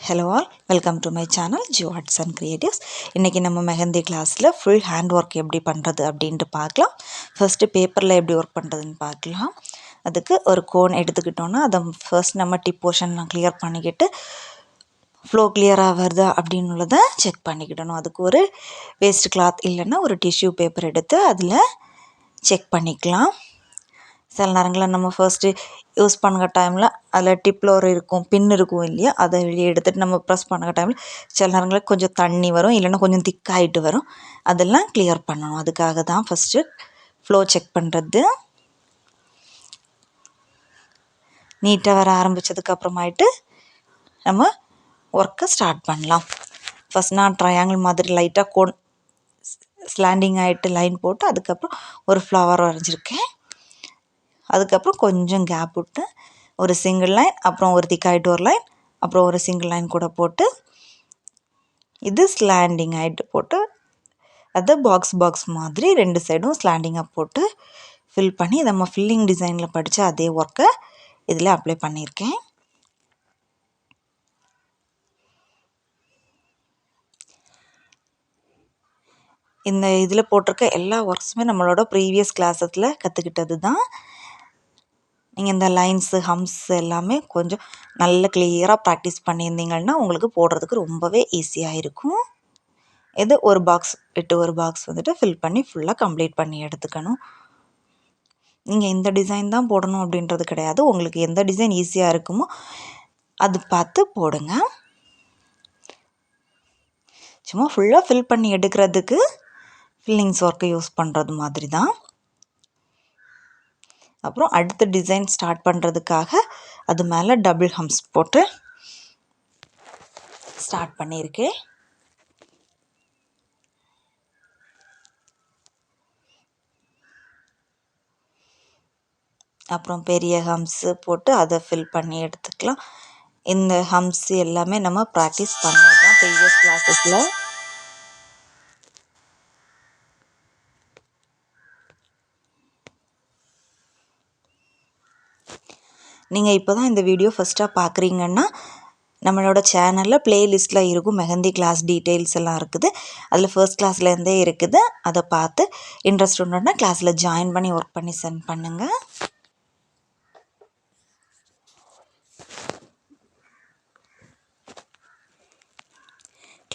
Hello all, welcome to my channel Geo Arts and Creatives. இன்னைக்கு நம்ம மெஹந்தி கிளாஸ்ல full hand work எப்படி பண்றது அப்படினு பார்க்கலாம். ஃபர்ஸ்ட் பேப்பர்ல எப்படி ஒர்க் பண்றதுன்னு பார்க்கலாம். அதுக்கு ஒரு கோன் எடுத்துக்கிட்டோம்னா அத ஃபர்ஸ்ட் நம்ம டிப் போர்ஷன்லாம் கிளியர் பண்ணிக்கிட்டு ஃப்ளோ கிளியரா வருதா அப்படினுள்ளத செக் பண்ணிக்கிடணும். அதுக்கு ஒரு வேஸ்ட் கிளாத் இல்லனா ஒரு டிஷ்யூ பேப்பர் எடுத்து அதுல செக் பண்ணிக்கலாம். சில நேரங்களில் நம்ம ஃபர்ஸ்ட்டு யூஸ் பண்ணுற டைமில் அதில் டிப்பில் ஒரு இருக்கும் பின் இருக்கும் இல்லையா, அதை வெளியே எடுத்துகிட்டு நம்ம ப்ரெஸ் பண்ணுற டைமில் சில நேரங்களில் கொஞ்சம் தண்ணி வரும், இல்லைன்னா கொஞ்சம் திக்காகிட்டு வரும். அதெல்லாம் கிளியர் பண்ணணும். அதுக்காக தான் ஃபஸ்ட்டு ஃப்ளோ செக் பண்ணுறது. நீட்டாக வர ஆரம்பித்ததுக்கப்புறமாயிட்டு நம்ம ஒர்க்கை ஸ்டார்ட் பண்ணலாம். ஃபஸ்ட் நான் ட்ரையாங்கிள் மாதிரி லைட்டாக கோன் ஸ்லாண்டிங் ஆகிட்டு லைன் போட்டு அதுக்கப்புறம் ஒரு ஃப்ளவர் வரைஞ்சிருக்கேன். அதுக்கப்புறம் கொஞ்சம் கேப் விட்டு ஒரு சிங்கிள் லைன், அப்புறம் ஒரு திக்காயிட்டு ஒரு லைன், அப்புறம் ஒரு சிங்கிள் லைன் கூட போட்டு இது ஸ்லாண்டிங் ஆகிட்டு போட்டு அதை பாக்ஸ் மாதிரி ரெண்டு சைடும் ஸ்லாண்டிங்காக போட்டு ஃபில் பண்ணி நம்ம ஃபில்லிங் டிசைனில் படித்த அதே ஒர்க்கை இதில் அப்ளை பண்ணியிருக்கேன். இந்த இதில் போட்டிருக்க எல்லா ஒர்க்ஸுமே நம்மளோட ப்ரீவியஸ் கிளாஸஸில் கற்றுக்கிட்டது தான். நீங்கள் இந்த லைன்ஸு ஹம்ஸ் எல்லாமே கொஞ்சம் நல்ல கிளியராக ப்ராக்டிஸ் பண்ணியிருந்தீங்கன்னா உங்களுக்கு போடுறதுக்கு ரொம்பவே ஈஸியாக இருக்கும். இது ஒரு பாக்ஸ் விட்டு ஒரு பாக்ஸ் வந்துட்டு ஃபில் பண்ணி ஃபுல்லாக கம்ப்ளீட் பண்ணி எடுத்துக்கணும். நீங்கள் இந்த டிசைன் தான் போடணும் அப்படின்றது கிடையாது. உங்களுக்கு எந்த டிசைன் ஈஸியாக இருக்குமோ அது பார்த்து போடுங்க. சும்மா ஃபுல்லாக ஃபில் பண்ணி எடுக்கிறதுக்கு ஃபில்லிங்ஸ் ஒர்க்கை யூஸ் பண்ணுறது மாதிரி தான். அப்புறம் அடுத்த டிசைன் ஸ்டார்ட் பண்ணுறதுக்காக அது மேலே டபுள் ஹம்ஸ் போட்டு ஸ்டார்ட் பண்ணியிருக்கேன். அப்புறம் பெரிய ஹம்ஸு போட்டு அதை ஃபில் பண்ணி எடுத்துக்கலாம். இந்த ஹம்ஸ் எல்லாமே நம்ம ப்ராக்டிஸ் பண்ணது தான் ப்ரீவியஸ் கிளாஸஸில். நீங்கள் இப்போ தான் இந்த வீடியோ ஃபஸ்ட்டாக பார்க்குறீங்கன்னா நம்மளோட சேனலில் ப்ளேலிஸ்ட்டில் இருக்கும் மெஹந்தி கிளாஸ் டீட்டெயில்ஸ் எல்லாம் இருக்குது. அதில் ஃபர்ஸ்ட் கிளாஸ்லேருந்தே இருக்குது. அதை பார்த்து இன்ட்ரெஸ்ட் உண்டுன்னா கிளாஸில் ஜாயின் பண்ணி ஒர்க் பண்ணி சென்ட் பண்ணுங்கள்.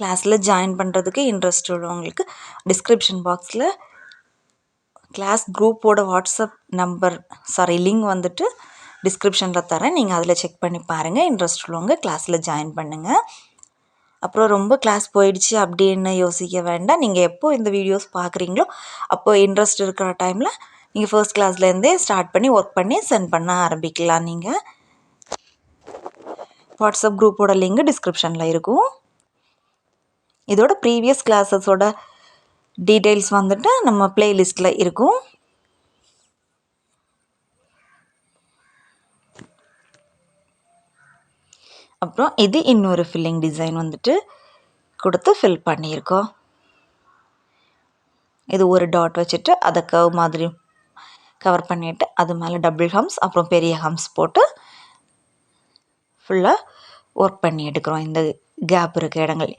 கிளாஸில் ஜாயின் பண்ணுறதுக்கு இன்ட்ரெஸ்ட் உள்ளவங்களுக்கு டிஸ்கிரிப்ஷன் பாக்ஸில் கிளாஸ் குரூப்போட வாட்ஸ்அப் லிங்க் வந்துட்டு டிஸ்கிரிப்ஷனில் தரேன். நீங்கள் அதில் செக் பண்ணி பாருங்கள். இன்ட்ரெஸ்ட் உள்ளவங்க கிளாஸில் ஜாயின் பண்ணுங்கள். அப்புறம் ரொம்ப கிளாஸ் போயிடுச்சு அப்படின்னு யோசிக்க வேண்டாம். நீங்கள் எப்போ இந்த வீடியோஸ் பார்க்குறீங்களோ அப்போ இன்ட்ரெஸ்ட் இருக்கிற டைமில் நீங்கள் ஃபர்ஸ்ட் கிளாஸ்லேருந்தே ஸ்டார்ட் பண்ணி ஒர்க் பண்ணி சென்ட் பண்ண ஆரம்பிக்கலாம். நீங்கள் வாட்ஸ்அப் குரூப்போட லிங்க் டிஸ்கிரிப்ஷனில் இருக்கும். இதோட ப்ரீவியஸ் கிளாஸஸோட டீட்டெயில்ஸ் வந்துட்டு நம்ம ப்ளேலிஸ்ட்டில் இருக்கும். அப்புறம் இது இன்னொரு ஃபில்லிங் டிசைன் வந்துட்டு கொடுத்து ஃபில் பண்ணியிருக்கோம். இது ஒரு டாட் வச்சுட்டு அதை கர்வ் மாதிரி கவர் பண்ணிவிட்டு அது மேலே டபுள் ஹம்ஸ் அப்புறம் பெரிய ஹம்ஸ் போட்டு ஃபுல்லாக ஒர்க் பண்ணி எடுக்கிறோம். இந்த கேப் இருக்க இடங்கள்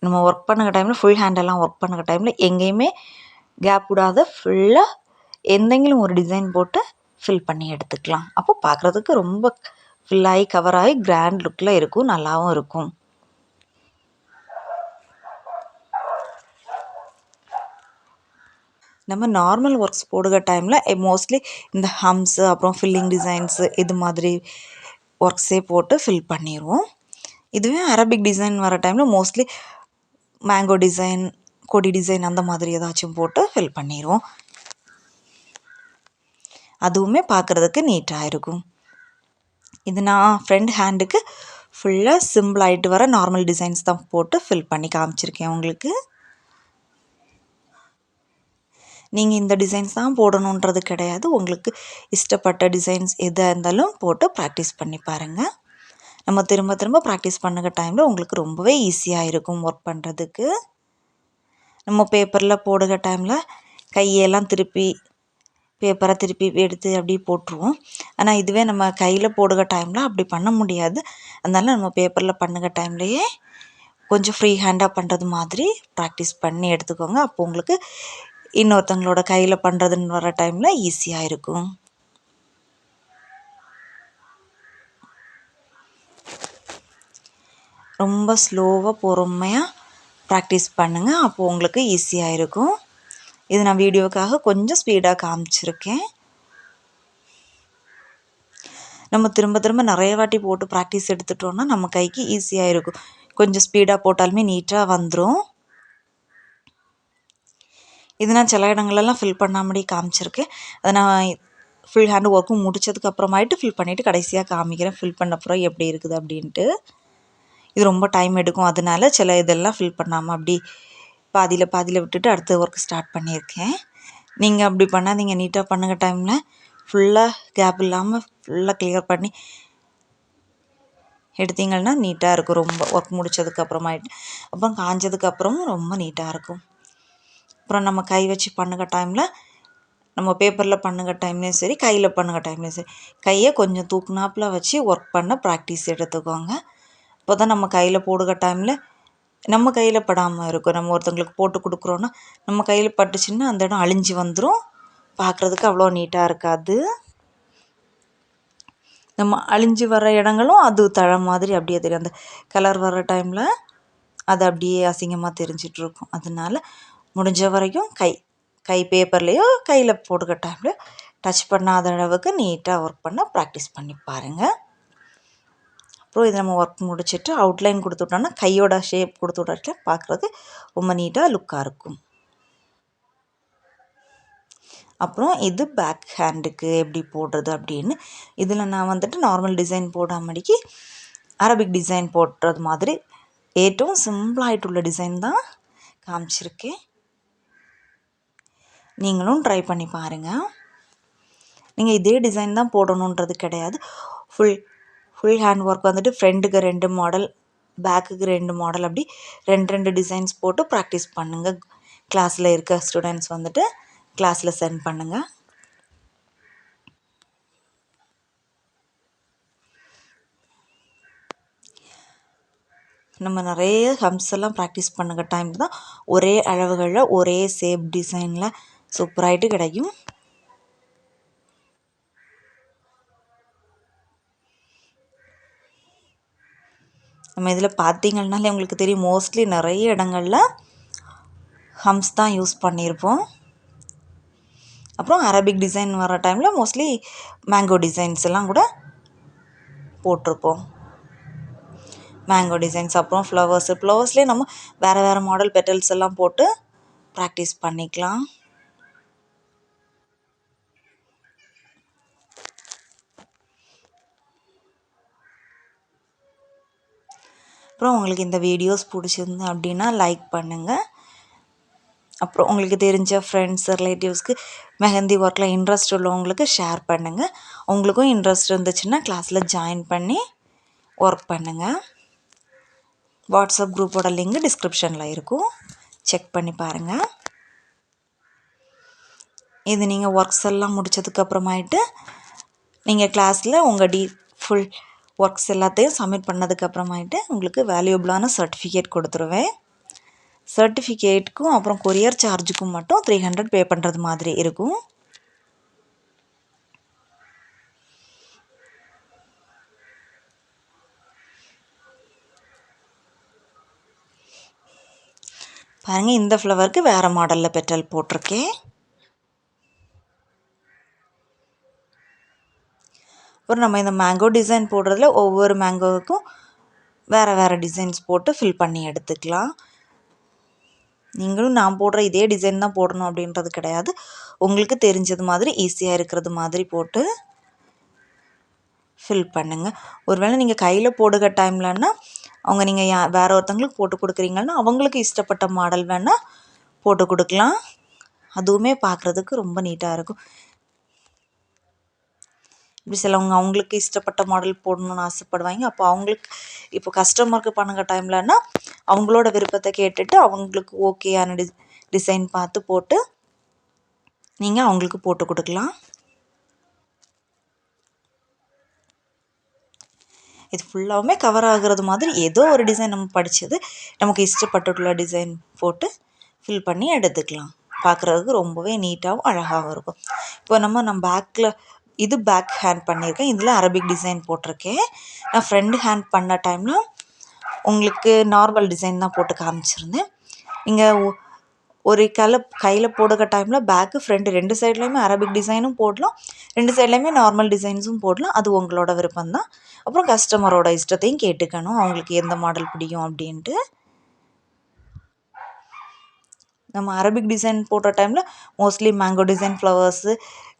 நம்ம ஒர்க் பண்ணுற டைமில் ஃபுல் ஹேண்டெல்லாம் ஒர்க் பண்ணுற டைமில் எங்கேயுமே கேப் விடாத ஃபுல்லாக எந்தெங்கிலும் ஒரு டிசைன் போட்டு ஃபில் பண்ணி எடுத்துக்கலாம். அப்போ பார்க்குறதுக்கு ரொம்ப ஃபில்லாகி கவர் ஆகி கிராண்ட் லுக்கில் இருக்கும், நல்லாவும் இருக்கும். நம்ம நார்மல் ஒர்க்ஸ் போடுகிற டைமில் மோஸ்ட்லி இந்த ஹம்ஸு அப்புறம் ஃபில்லிங் டிசைன்ஸு இது மாதிரி ஒர்க்ஸே போட்டு ஃபில் பண்ணிடுவோம். இதுவே அரபிக் டிசைன் வர டைமில் மோஸ்ட்லி மேங்கோ டிசைன், கொடி டிசைன் அந்த மாதிரி ஏதாச்சும் போட்டு ஃபில் பண்ணிடுவோம். அதுவுமே பார்க்குறதுக்கு நீட்டாக இருக்கும். இது நான் ஃப்ரண்ட் ஹேண்டுக்கு ஃபுல்லாக சிம்பிள் ஆகிட்டு வர நார்மல் டிசைன்ஸ் தான் போட்டு ஃபில் பண்ணி காமிச்சிருக்கேன் உங்களுக்கு. நீங்கள் இந்த டிசைன்ஸ் தான் போடணுன்றது கிடையாது. உங்களுக்கு இஷ்டப்பட்ட டிசைன்ஸ் எதாக இருந்தாலும் போட்டு ப்ராக்டிஸ் பண்ணி பாருங்கள். நம்ம திரும்ப திரும்ப ப்ராக்டிஸ் பண்ணுற டைமில் உங்களுக்கு ரொம்பவே ஈஸியாக இருக்கும் ஒர்க் பண்ணுறதுக்கு. நம்ம பேப்பரில் போடுகிற டைமில் கையெல்லாம் திருப்பி பேப்பரை திருப்பி எடுத்து அப்படியே போட்டுருவோம். ஆனால் இதுவே நம்ம கையில் போடுகிற டைமில் அப்படி பண்ண முடியாது. அதனால நம்ம பேப்பரில் பண்ணுற டைம்லேயே கொஞ்சம் ஃப்ரீ ஹேண்டாக பண்ணுறது மாதிரி ப்ராக்டிஸ் பண்ணி எடுத்துக்கோங்க. அப்போ உங்களுக்கு இன்னொருத்தவங்களோட கையில் பண்ணுறதுன்னு வர டைமில் ஈஸியாக இருக்கும். ரொம்ப ஸ்லோவாக பொறுமையாக ப்ராக்டிஸ் பண்ணுங்கள். அப்போது உங்களுக்கு ஈஸியாக இருக்கும். இது நான் வீடியோக்காக கொஞ்சம் ஸ்பீடாக காமிச்சிருக்கேன். நம்ம திரும்ப திரும்ப நிறைய வாட்டி போட்டு ப்ராக்டிஸ் எடுத்துட்டோன்னா நம்ம கைக்கு ஈஸியாக இருக்கும். கொஞ்சம் ஸ்பீடாக போட்டாலுமே நீட்டாக வந்துடும். இது நான் சில இடங்களெல்லாம் ஃபில் பண்ணாமடி காமிச்சிருக்கேன். அதை நான் ஃபுல் ஹேண்ட் ஒர்க்கும் முடித்ததுக்கப்புறமாயிட்டு ஃபில் பண்ணிவிட்டு கடைசியாக காமிக்கிறேன் ஃபில் பண்ண அப்புறம் எப்படி இருக்குது அப்படின்ட்டு. இது ரொம்ப டைம் எடுக்கும். அதனால சில இதெல்லாம் ஃபில் பண்ணாமல் அப்படி பாதியில் விட்டுட்டு அடுத்த ஒர்க் ஸ்டார்ட் பண்ணியிருக்கேன். நீங்கள் அப்படி பண்ணாதீங்க. நீட்டாக பண்ணுங்க. டைமில் ஃபுல்லாக கேப் இல்லாமல் ஃபுல்லாக கிளியர் பண்ணி எடுத்தீங்கன்னா நீட்டாக இருக்கும். ரொம்ப ஒர்க் முடித்ததுக்கப்புறமாயிட்டு அப்புறம் காஞ்சதுக்கப்புறமும் ரொம்ப நீட்டாக இருக்கும். அப்புறம் நம்ம கை வச்சு பண்ணுற டைமில் நம்ம பேப்பரில் பண்ணுற டைம்லேயும் சரி, கையில் பண்ணுற டைம்லேயும் சரி, கையை கொஞ்சம் தூக்குனாப்பில் வச்சு ஒர்க் பண்ண ப்ராக்டிஸ் எடுத்துக்கோங்க. இப்போ தான் நம்ம கையில் போடுகிற டைமில் நம்ம கையில் படாமல் இருக்கும். நம்ம ஒருத்தங்களுக்கு போட்டு கொடுக்குறோன்னா நம்ம கையில் பட்டுச்சுன்னா அந்த இடம் அழிஞ்சு வந்துடும். பார்க்குறதுக்கு அவ்வளோ நீட்டாக இருக்காது. நம்ம அழிஞ்சு வர இடங்களும் அது தழை மாதிரி அப்படியே தெரியும். அந்த கலர் வர்ற டைமில் அது அப்படியே அசிங்கமாக தெரிஞ்சிட்ருக்கும். அதனால முடிஞ்ச வரைக்கும் கை பேப்பர்லேயோ கையில் போடுகிற டைமில் டச் பண்ணாத அளவுக்கு நீட்டாக ஒர்க் பண்ண ப்ராக்டிஸ் பண்ணி பாருங்கள். அப்புறம் இது நம்ம ஒர்க் முடிச்சுட்டு அவுட்லைன் கொடுத்துட்டோன்னா கையோட ஷேப் கொடுத்து விட்டாச்சும் பார்க்குறது ரொம்ப நீட்டாக லுக்காக இருக்கும். அப்புறம் இது பேக் ஹேண்டுக்கு எப்படி போடுறது அப்படின்னு இதில் நான் வந்துட்டு நார்மல் டிசைன் போடாமடிக்கு அரபிக் டிசைன் போடுறது மாதிரி ஏற்றும் சிம்பிளாகிட்டுள்ள டிசைன் தான் காமிச்சிருக்கேன். நீங்களும் ட்ரை பண்ணி பாருங்கள். நீங்கள் இதே டிசைன் தான் போடணுன்றது கிடையாது. ஃபுல் ஹேண்ட் ஒர்க் வந்துட்டு ஃப்ரண்ட்டுக்கு 2 மாடல், பேக்குக்கு 2 மாடல், அப்படி 2 டிசைன்ஸ் போட்டு ப்ராக்டிஸ் பண்ணுங்கள். கிளாஸில் இருக்க ஸ்டூடெண்ட்ஸ் வந்துட்டு கிளாஸில் சென்ட் பண்ணுங்கள். நம்ம நிறைய ஹம்ஸ் எல்லாம் ப்ராக்டிஸ் பண்ணுற டைம் தான் ஒரே அளவுகளில் ஒரே ஷேப் டிசைனில் சூப்பராகிட்டு கிடைக்கும். நம்ம இதில் பார்த்தீங்கன்னாலே உங்களுக்கு தெரியும், மோஸ்ட்லி நிறைய இடங்களில் ஹம்ஸ் தான் யூஸ் பண்ணியிருப்போம். அப்புறம் அரபிக் டிசைன் வர டைமில் மோஸ்ட்லி மேங்கோ டிசைன்ஸ் எல்லாம் கூட போட்டிருப்போம். மேங்கோ டிசைன்ஸ், அப்புறம் ஃப்ளவர்ஸ்லேயே நம்ம வேறு மாடல் பெட்டல்ஸ் எல்லாம் போட்டு ப்ராக்டிஸ் பண்ணிக்கலாம். அப்புறம் உங்களுக்கு இந்த வீடியோஸ் பிடிச்சிருந்து அப்படின்னா லைக் பண்ணுங்கள். அப்புறம் உங்களுக்கு தெரிஞ்ச ஃப்ரெண்ட்ஸ் ரிலேட்டிவ்ஸ்க்கு மெஹந்தி ஒர்க்கில் இன்ட்ரெஸ்ட் உள்ளவங்களுக்கு ஷேர் பண்ணுங்கள். உங்களுக்கும் இன்ட்ரெஸ்ட் இருந்துச்சுன்னா கிளாஸில் ஜாயின் பண்ணி ஒர்க் பண்ணுங்கள். வாட்ஸ்அப் குரூப்போட லிங்க் டிஸ்கிரிப்ஷனில் இருக்கும், செக் பண்ணி பாருங்கள். இது நீங்கள் ஒர்க்ஸ் எல்லாம் முடித்ததுக்கப்புறமாயிட்டு நீங்கள் கிளாஸில் உங்கள் ஃபுல் ஒர்க்ஸ் எல்லாத்தையும் சப்மிட் பண்ணதுக்கப்புறமாயிட்டு உங்களுக்கு வேல்யூபிளான சர்டிஃபிகேட் கொடுத்துருவேன். சர்டிஃபிகேட்டுக்கும் அப்புறம் கொரியர் சார்ஜுக்கும் மட்டும் 300 பே பண்ணுறது மாதிரி இருக்கும். பாருங்கள், இந்த ஃப்ளவருக்கு வேறு மாடலில் பெட்டல் போட்டிருக்கேன். அப்புறம் நம்ம இந்த மேங்கோ டிசைன் போடுறதுல ஒவ்வொரு மேங்கோவுக்கும் வேறு டிசைன்ஸ் போட்டு ஃபில் பண்ணி எடுத்துக்கலாம். நீங்களும் நான் போடுற இதே டிசைன் தான் போடணும் அப்படின்றது கிடையாது. உங்களுக்கு தெரிஞ்சது மாதிரி ஈஸியாக இருக்கிறது மாதிரி போட்டு ஃபில் பண்ணுங்கள். ஒருவேளை நீங்கள் கையில் போடுகிற டைம்லன்னா அவங்க நீங்கள் வேறு ஒருத்தவங்களுக்கு போட்டு கொடுக்குறீங்கன்னா அவங்களுக்கு இஷ்டப்பட்ட மாடல் வேணால் போட்டு கொடுக்கலாம். அதுவுமே பார்க்குறதுக்கு ரொம்ப நீட்டாக இருக்கும். இப்படி சிலவங்க அவங்களுக்கு இஷ்டப்பட்ட மாடல் போடணுன்னு ஆசைப்படுவாங்க. அப்போ அவங்களுக்கு இப்போ கஸ்டமருக்கு பண்ணுற டைம்லன்னா அவங்களோட விருப்பத்தை கேட்டுட்டு அவங்களுக்கு ஓகேயான டிசைன் பார்த்து போட்டு நீங்கள் அவங்களுக்கு போட்டு கொடுக்கலாம். இது ஃபுல்லாகவுமே கவர் ஆகுறது மாதிரி ஏதோ ஒரு டிசைன் நம்ம படித்தது நமக்கு இஷ்டப்பட்டுள்ள டிசைன் போட்டு ஃபில் பண்ணி எடுத்துக்கலாம். பார்க்குறதுக்கு ரொம்பவே நீட்டாகவும் அழகாகவும் இருக்கும். இப்போ நம்ம பேக்கில் இது பேக் ஹேண்ட் பண்ணியிருக்கேன். இதில் அரபிக் டிசைன் போட்டிருக்கேன். நான் ஃப்ரண்ட் ஹேண்ட் பண்ண டைமில் உங்களுக்கு நார்மல் டிசைன் தான் போட்டு காமிச்சிருந்தேன். நீங்கள் ஒரு கையில் போடுகிற டைமில் பேக்கு ஃப்ரண்ட் 2 சைட்லேயுமே அரபிக் டிசைனும் போடலாம், 2 சைட்லேயுமே நார்மல் டிசைன்ஸும் போடலாம். அது உங்களோட விருப்பம்தான். அப்புறம் கஸ்டமரோட இஷ்டத்தையும் கேட்டுக்கணும், அவங்களுக்கு எந்த மாடல் பிடிக்கும் அப்படின்ட்டு. நம்ம அரபிக் டிசைன் போடுற டைமில் மோஸ்ட்லி மேங்கோ டிசைன், ஃப்ளவர்ஸு,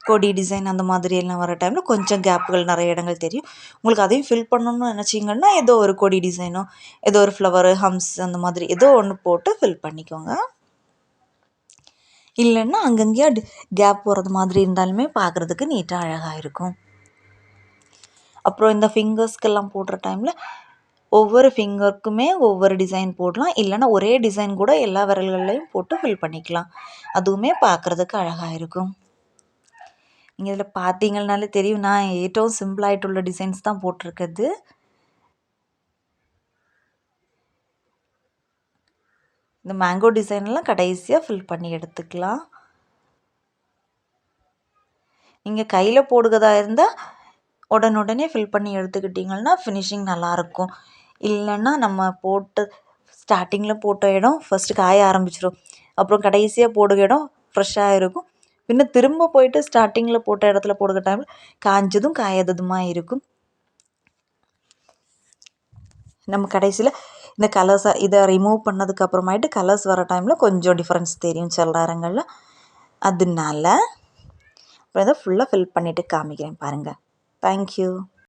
கொடி டிசைன் அந்த மாதிரி எல்லாம் வர டைமில் கொஞ்சம் கேப்புகள் நிறைய இடங்கள் தெரியும். உங்களுக்கு அதையும் ஃபில் பண்ணணும்னு நினச்சிங்கன்னா ஏதோ ஒரு கொடி டிசைனோ ஏதோ ஒரு ஃப்ளவரு, ஹம்ஸ் அந்த மாதிரி ஏதோ ஒன்று போட்டு ஃபில் பண்ணிக்கோங்க. இல்லைன்னா அங்கங்கேயா கேப் போகிறது மாதிரி இருந்தாலுமே பார்க்குறதுக்கு நீட்டாக அழகாக இருக்கும். அப்புறம் இந்த ஃபிங்கர்ஸ்க்கெல்லாம் போடுற டைமில் ஒவ்வொரு ஃபிங்கருக்குமே ஒவ்வொரு டிசைன் போடலாம். இல்லைன்னா ஒரே டிசைன் கூட எல்லா விரல்கள்லையும் போட்டு ஃபில் பண்ணிக்கலாம். அதுவுமே பார்க்குறதுக்கு அழகாக இருக்கும். நீங்கள் இதில் பார்த்தீங்கன்னாலே தெரியும், நான் ஏற்றவும் சிம்பிளாகிட்டுள்ள டிசைன்ஸ் தான் போட்டிருக்குது. இந்த மேங்கோ டிசைன்லாம் கடைசியாக ஃபில் பண்ணி எடுத்துக்கலாம். நீங்கள் கையில் போடுகிறதா இருந்தால் உடனே ஃபில் பண்ணி எடுத்துக்கிட்டிங்கன்னா ஃபினிஷிங் நல்லாயிருக்கும். இல்லைன்னா நம்ம போட்டு ஸ்டார்டிங்கில் போட்ட இடம் ஃபஸ்ட்டு காய ஆரம்பிச்சிடும். அப்புறம் கடைசியாக போடுற இடம் ஃப்ரெஷ்ஷாக இருக்கும். இன்னும் திரும்ப போயிட்டு ஸ்டார்டிங்கில் போட்ட இடத்துல போடுகிற டைமில் காஞ்சதும் காயாததுமா இருக்கும். நம்ம கடைசியில் இந்த கலர்ஸை இதை ரிமூவ் பண்ணதுக்கு அப்புறமாயிட்டு கலர்ஸ் வர டைமில் கொஞ்சம் டிஃப்ரென்ஸ் தெரியும் சில நேரங்களில். அதனால அப்புறம் இதை ஃபுல்லாக ஃபில் பண்ணிவிட்டு காமிக்கிறேன் பாருங்கள். தேங்க்யூ.